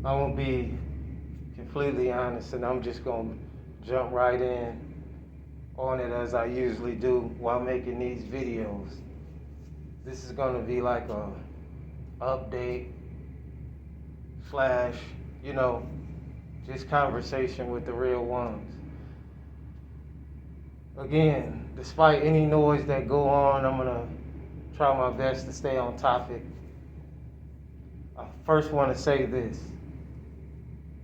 I'm gonna be completely honest, and I'm just gonna jump right in on it as I usually do while making these videos. This is gonna be like a update slash, you know, just conversation with the real ones. Again, despite any noise that go on, I'm gonna try my best to stay on topic. I first want to say this.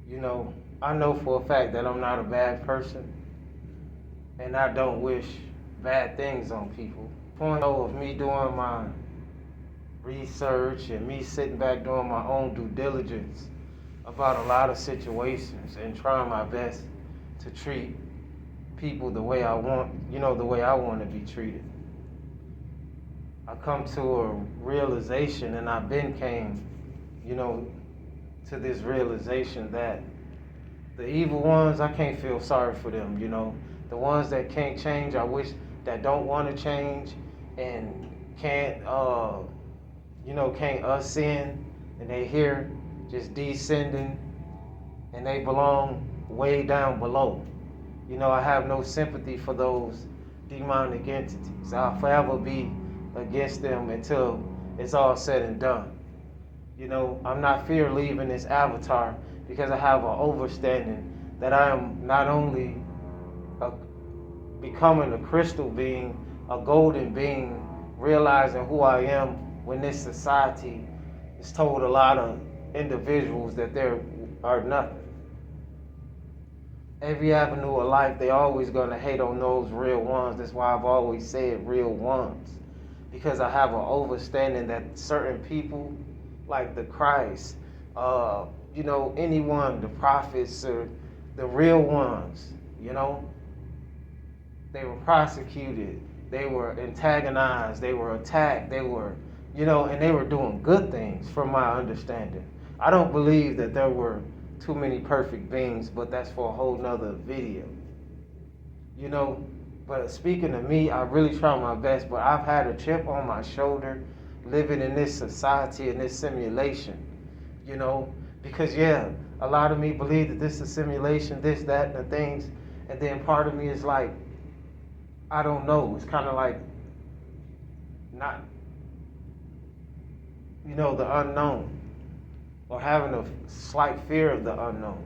You know, I know for a fact that I'm not a bad person, and I don't wish bad things on people. Point of me doing my research and me sitting back doing my own due diligence about a lot of situations and trying my best to treat people the way I want, the way I want to be treated. I come to a realization, and I've been came, to this realization that the evil ones, I can't feel sorry for them, The ones that can't change, I wish that don't want to change and can't ascend, and they here just descending, and they belong way down below. I have no sympathy for those demonic entities. I'll forever be against them until it's all said and done. I'm not fear leaving this avatar because I have an understanding that I am not only becoming a crystal being, a golden being, realizing who I am when this society has told a lot of individuals that they are nothing. Every avenue of life, they always gonna hate on those real ones. That's why I've always said real ones. Because I have an understanding that certain people, like the Christ, anyone, the prophets, or the real ones, they were prosecuted, they were antagonized, they were attacked, they were, and they were doing good things from my understanding. I don't believe that there were too many perfect beings, but that's for a whole nother video. But speaking of me, I really try my best, but I've had a chip on my shoulder living in this society, in this simulation, because a lot of me believe that this is simulation, this, that, and the things, and then part of me is like, I don't know, it's kind of like not, the unknown, or having a slight fear of the unknown.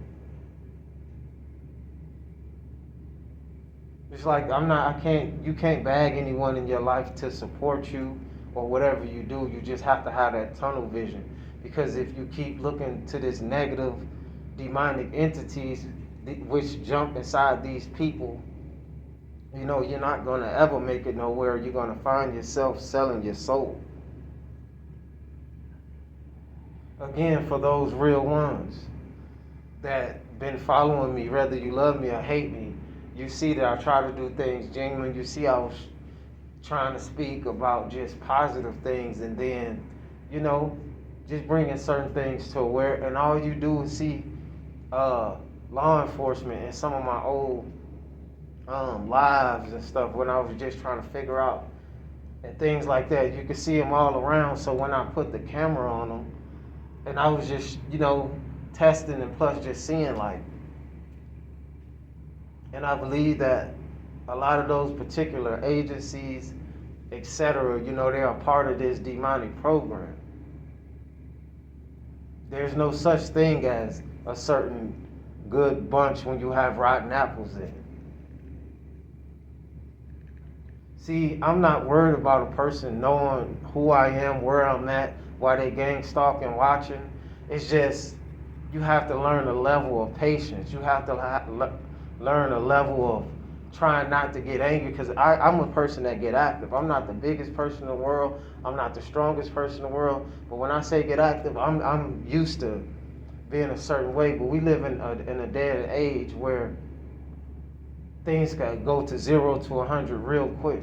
It's like you can't bag anyone in your life to support you or whatever you do. You just have to have that tunnel vision. Because if you keep looking to this negative demonic entities which jump inside these people, you're not going to ever make it nowhere. You're going to find yourself selling your soul. Again, for those real ones that been following me, whether you love me or hate me, you see that I try to do things genuine. You see I was trying to speak about just positive things, and then, just bringing certain things to aware. And all you do is see law enforcement in some of my old lives and stuff when I was just trying to figure out and things like that. You could see them all around. So when I put the camera on them, and I was just, testing and plus just seeing like. And I believe that a lot of those particular agencies, etc., they are part of this demonic program. There's no such thing as a certain good bunch when you have rotten apples in it. See, I'm not worried about a person knowing who I am, where I'm at, why they gang stalking, watching. It's just, you have to learn a level of patience. You have to learn a level of trying not to get angry, because I'm a person that get active. I'm not the biggest person in the world. I'm not the strongest person in the world. But when I say get active, I'm used to being a certain way. But we live in a day and age where things can go to 0 to 100 real quick.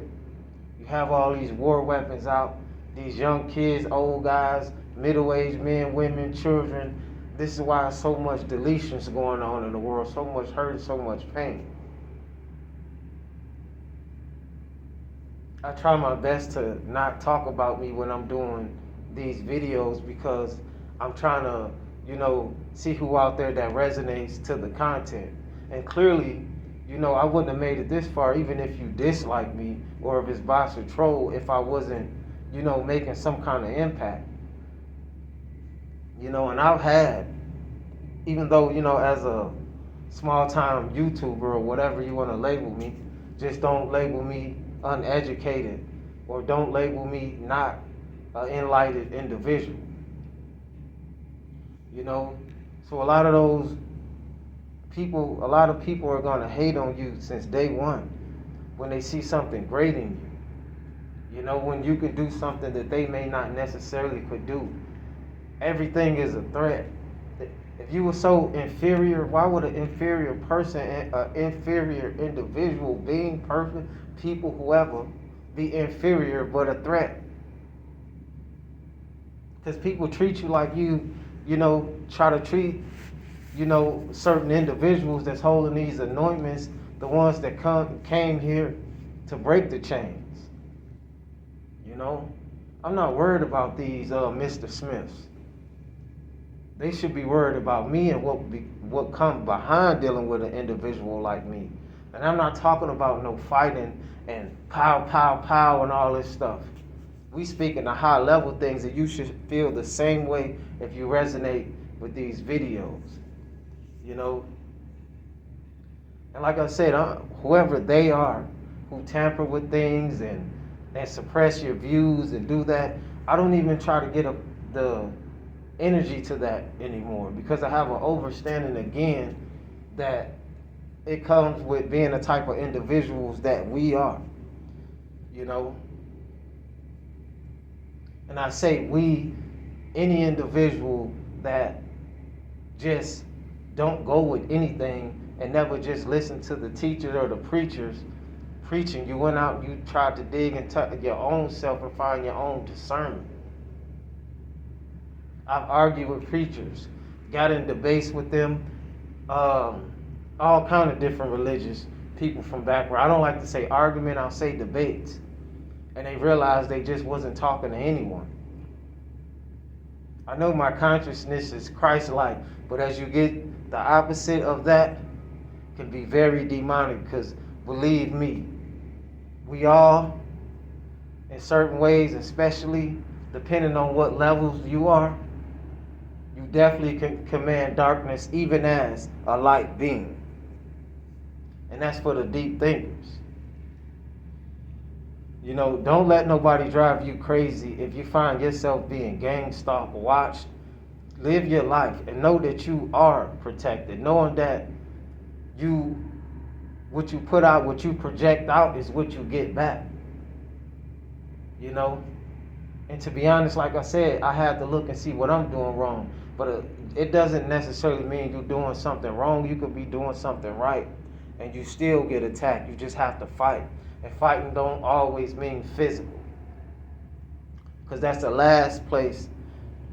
You have all these war weapons out, these young kids, old guys, middle-aged men, women, children. This is why so much deletions going on in the world, so much hurt, so much pain. I try my best to not talk about me when I'm doing these videos, because I'm trying to see who out there that resonates to the content. And clearly, I wouldn't have made it this far even if you dislike me or if it's bots or troll if I wasn't, making some kind of impact. And I've had, even though, as a small time YouTuber or whatever you want to label me, just don't label me uneducated or don't label me not an enlightened individual. So a lot of people are going to hate on you since day one when they see something great in you. When you can do something that they may not necessarily could do. Everything is a threat. If you were so inferior, why would an inferior person, an inferior individual, being, person, people, whoever, be inferior but a threat? Because people treat you like try to treat, certain individuals that's holding these anointments, the ones that came here to break the chains. I'm not worried about these Mr. Smiths. They should be worried about me and what comes behind dealing with an individual like me. And I'm not talking about no fighting and pow, pow, pow and all this stuff. We speaking the high level things, and you should feel the same way if you resonate with these videos. And like I said, whoever they are who tamper with things and suppress your views and do that, I don't even try to get the energy to that anymore, because I have an understanding again that it comes with being the type of individuals that we are. And I say we, any individual that just don't go with anything and never just listen to the teachers or the preachers preaching. You went out, you tried to dig into your own self and find your own discernment. I've argued with preachers, got in debates with them, all kind of different religious people from background. I don't like to say argument, I'll say debates. And they realized they just wasn't talking to anyone. I know my consciousness is Christ-like, but as you get the opposite of that, can be very demonic, because believe me, we all, in certain ways, especially depending on what levels you are, you definitely can command darkness even as a light being. And that's for the deep thinkers. Don't let nobody drive you crazy. If you find yourself being gang stalked, watched, live your life and know that you are protected. Knowing that what you put out, what you project out is what you get back. And to be honest, like I said, I had to look and see what I'm doing wrong. But it doesn't necessarily mean you're doing something wrong. You could be doing something right and you still get attacked. You just have to fight. And fighting don't always mean physical, because that's the last place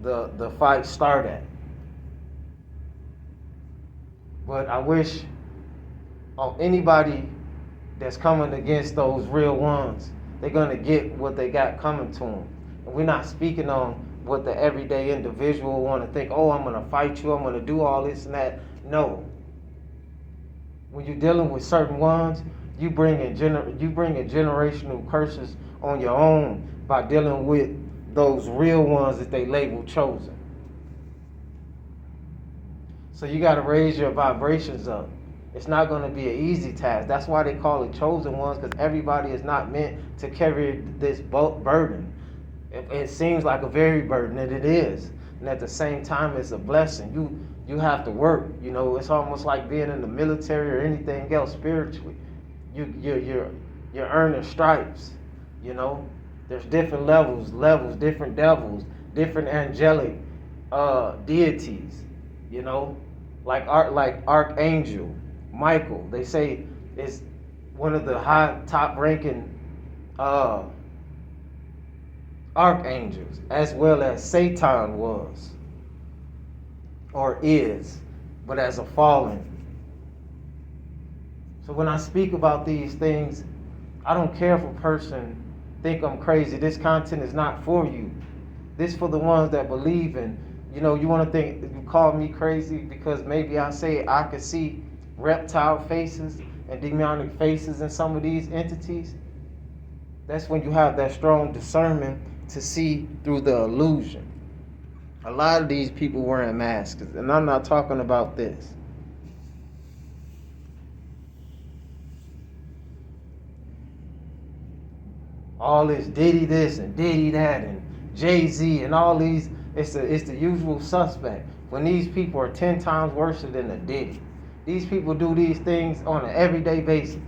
the fight start at. But I wish on anybody that's coming against those real ones, they're going to get what they got coming to them. And we're not speaking on what the everyday individual want to think, oh, I'm going to fight you, I'm going to do all this and that. No. When you're dealing with certain ones, you bring in generational curses on your own by dealing with those real ones that they label chosen. So you got to raise your vibrations up. It's not going to be an easy task. That's why they call it chosen ones, because everybody is not meant to carry this burden. It seems like a very burden, and it is. And at the same time, it's a blessing. You have to work. It's almost like being in the military or anything else spiritually. You're earning stripes. There's different levels, different devils, different angelic deities. Like Archangel Michael. They say is one of the top ranking archangels, as well as Satan was or is, but as a fallen. So when I speak about these things, I don't care if a person think I'm crazy. This content is not for you. This for the ones that believe in You know, you want to think you call me crazy because maybe I say I could see reptile faces and demonic faces in some of these entities. That's when you have that strong discernment to see through the illusion. A lot of these people wearing masks, and I'm not talking about this. All this Diddy this and Diddy that and Jay-Z and all these, it's the usual suspect. When these people are 10 times worse than a Diddy. These people do these things on an everyday basis.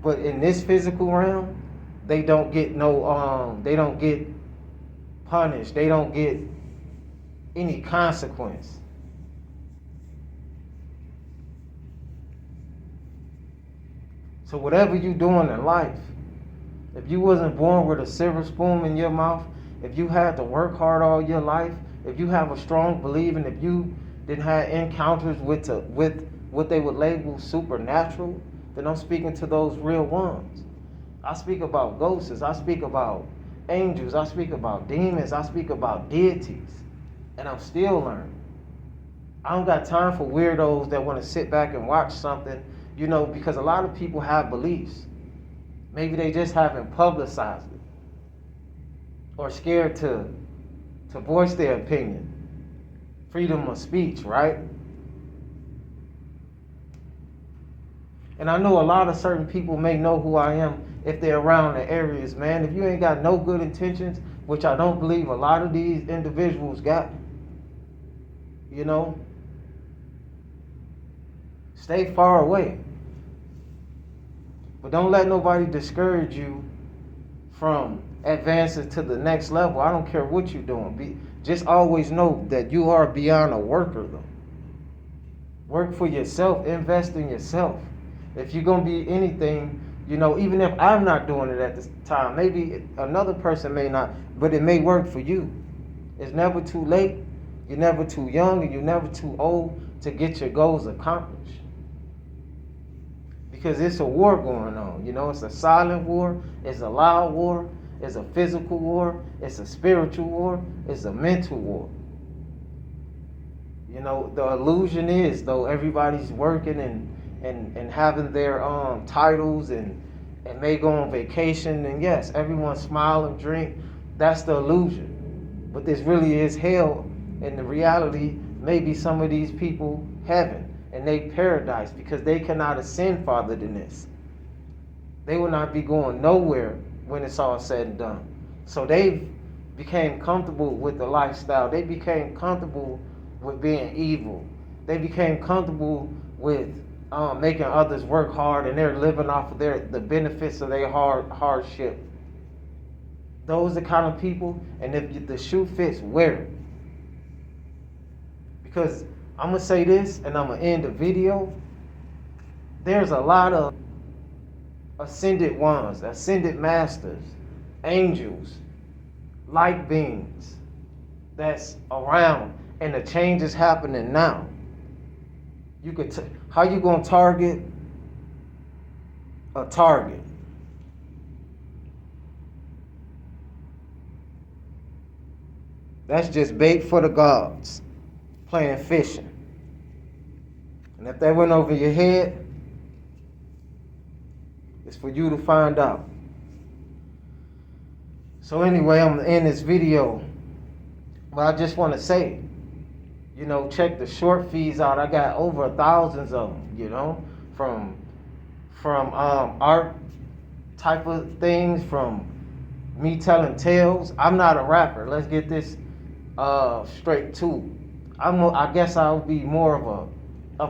But in this physical realm, they don't get they don't get punished. They don't get any consequence. So whatever you're doing in life, if you wasn't born with a silver spoon in your mouth, if you had to work hard all your life, if you have a strong belief, and if you didn't have encounters with what they would label supernatural, then I'm speaking to those real ones. I speak about ghosts, I speak about angels, I speak about demons, I speak about deities, and I'm still learning. I don't got time for weirdos that want to sit back and watch something, you know, because a lot of people have beliefs. Maybe they just haven't publicized it or scared to voice their opinion. Freedom of speech, right? And I know a lot of certain people may know who I am if they're around the areas, man. If you ain't got no good intentions, which I don't believe a lot of these individuals got, you know, stay far away. But don't let nobody discourage you from advancing to the next level. I don't care what you're doing. Just always know that you are beyond a worker, though. Work for yourself. Invest in yourself. If you're going to be anything, you know, even if I'm not doing it at this time, maybe another person may not, but it may work for you. It's never too late. You're never too young, and you're never too old to get your goals accomplished. Because it's a war going on, you know, it's a silent war, it's a loud war, it's a physical war, it's a spiritual war, it's a mental war. You know, the illusion is, though, everybody's working and having their titles and may go on vacation, and yes, everyone smile and drink, that's the illusion. But this really is hell, and the reality may be some of these people heaven. And they paradise, because they cannot ascend farther than this. They will not be going nowhere when it's all said and done. So they became comfortable with the lifestyle. They became comfortable with being evil. They became comfortable with making others work hard, and they're living off of the benefits of their hardship. Those are the kind of people, and if the shoe fits, wear it. Because I'm going to say this, and I'm going to end the video. There's a lot of ascended ones, ascended masters, angels, light beings that's around, and the change is happening now. You could how you going to target a target? That's just bait for the gods. Playing fishing. And if that went over your head, it's for you to find out. So anyway, I'm going to end this video. But I just want to say, you know, check the short feeds out. I got over thousands of them, you know, from art type of things, from me telling tales. I'm not a rapper. Let's get this straight too. I guess I'll be more of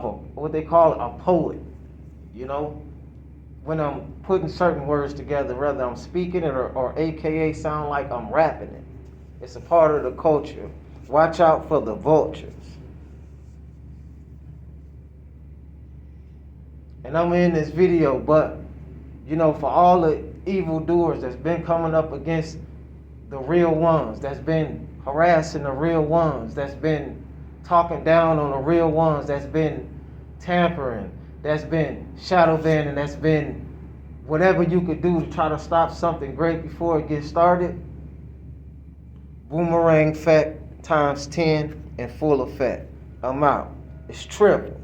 a what they call a poet, you know, when I'm putting certain words together, whether I'm speaking it or AKA sound like I'm rapping it. It's a part of the culture. Watch out for the vultures. And I'm in this video, but you know, for all the evildoers that's been coming up against the real ones, that's been harassing the real ones, that's been talking down on the real ones, that's been tampering, that's been shadow banning, that's been whatever you could do to try to stop something great before it gets started. Boomerang Effectxxx times 10 in full effect. I'm out. It's triple.